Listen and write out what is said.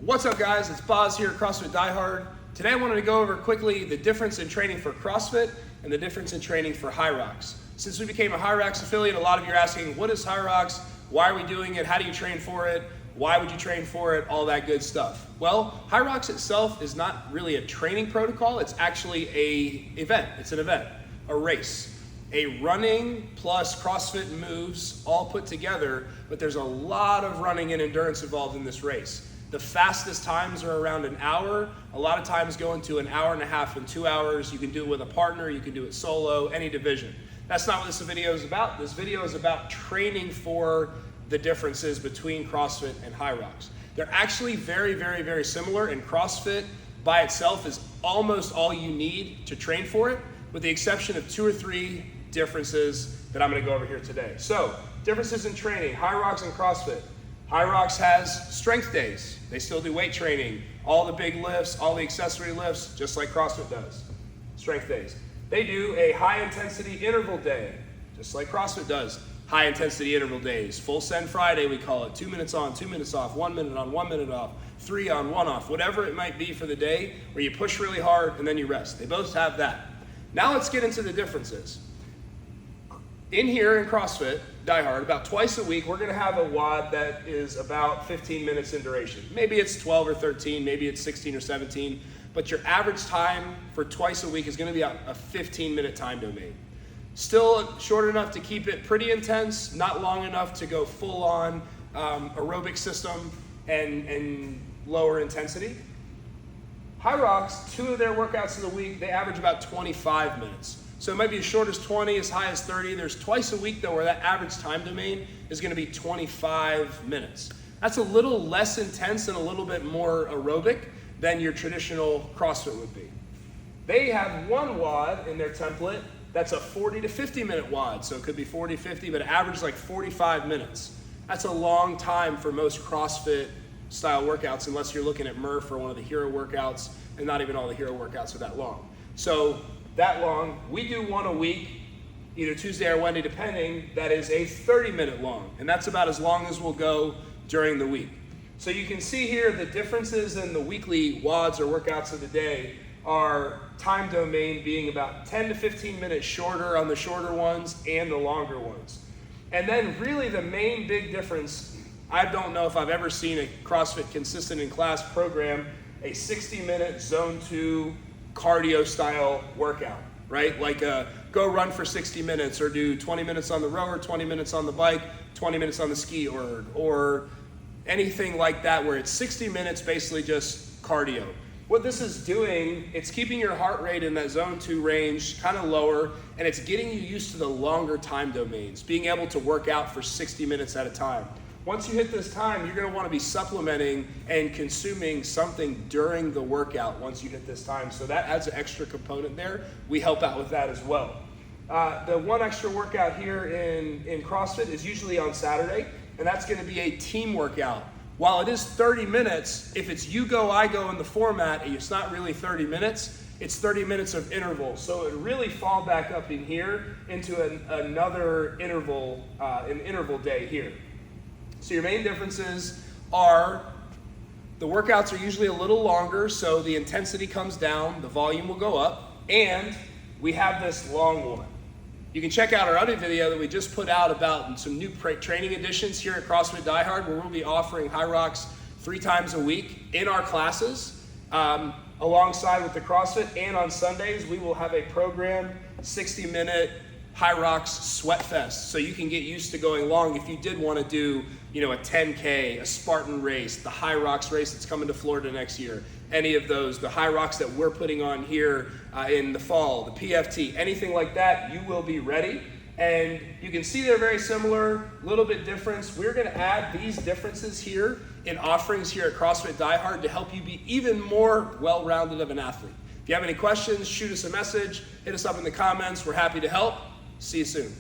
What's up guys, it's Boz here at CrossFit Die Hard. Today I wanted to go over quickly the difference in training for CrossFit and the difference in training for Hyrox. Since we became a Hyrox affiliate, a lot of you are asking, what is Hyrox? Why are we doing it? How do you train for it? Why would you train for it? All that good stuff. Well, Hyrox itself is not really a training protocol, it's actually an event, a race. A running plus CrossFit moves all put together, but there's a lot of running and endurance involved in this race. The fastest times are around an hour. A lot of times go into an hour and a half and 2 hours. You can do it with a partner, you can do it solo, any division. That's not what this video is about. This video is about training for the differences between CrossFit and Hyrox. They're actually very, very, very similar, and CrossFit by itself is almost all you need to train for it, with the exception of 2 or 3 differences that I'm gonna go over here today. So, differences in training, Hyrox and CrossFit. Hyrox has strength days. They still do weight training, all the big lifts, all the accessory lifts, just like CrossFit does. Strength days. They do a high intensity interval day, just like CrossFit does. High intensity interval days. Full send Friday, we call it. 2 minutes on, 2 minutes off, 1 minute on, 1 minute off, 3 on, 1 off, whatever it might be for the day, where you push really hard and then you rest. They both have that. Now let's get into the differences. In here in CrossFit Die Hard, about twice a week, we're gonna have a WOD that is about 15 minutes in duration. Maybe it's 12 or 13, maybe it's 16 or 17, but your average time for twice a week is gonna be a 15-minute time domain. Still short enough to keep it pretty intense, not long enough to go full on aerobic system and lower intensity. Hyrox, 2 of their workouts of the week, they average about 25 minutes. So it might be as short as 20, as high as 30. There's twice a week though where that average time domain is gonna be 25 minutes. That's a little less intense and a little bit more aerobic than your traditional CrossFit would be. They have one WOD in their template that's a 40 to 50 minute WOD. So it could be 40, 50, but it averages like 45 minutes. That's a long time for most CrossFit style workouts, unless you're looking at Murph or one of the hero workouts, and not even all the hero workouts are that long. So that long, we do one a week, either Tuesday or Wednesday, depending, that is a 30-minute long, and that's about as long as we'll go during the week. So you can see here the differences in the weekly WODs or workouts of the day are time domain being about 10 to 15 minutes shorter on the shorter ones and the longer ones. And then really the main big difference, I don't know if I've ever seen a CrossFit consistent in class program a 60-minute zone 2 cardio style workout, right? Like go run for 60 minutes or do 20 minutes on the rower, 20 minutes on the bike, 20 minutes on the ski or anything like that where it's 60 minutes basically just cardio. What this is doing, it's keeping your heart rate in that zone 2 range kind of lower, and it's getting you used to the longer time domains, being able to work out for 60 minutes at a time. Once you hit this time, you're gonna wanna be supplementing and consuming something during the workout once you hit this time. So that adds an extra component there. We help out with that as well. The one extra workout here in CrossFit is usually on Saturday, and that's gonna be a team workout. While it is 30 minutes, if it's you go, I go in the format, it's not really 30 minutes, it's 30 minutes of intervals. So it really fall back up in here into another interval, an interval day here. So your main differences are the workouts are usually a little longer, so the intensity comes down, the volume will go up, and we have this long one. You can check out our other video that we just put out about some new training additions here at CrossFit Die Hard, where we'll be offering Hyrox 3 times a week in our classes, alongside with the CrossFit, and on Sundays we will have a program, 60-minute Hyrox Sweat Fest, so you can get used to going long if you did want to do, a 10K, a Spartan race, the Hyrox race that's coming to Florida next year, any of those, the Hyrox that we're putting on here in the fall, the PFT, anything like that, you will be ready. And you can see they're very similar, a little bit different. We're going to add these differences here in offerings here at CrossFit Die Hard to help you be even more well-rounded of an athlete. If you have any questions, shoot us a message, hit us up in the comments. We're happy to help. See you soon.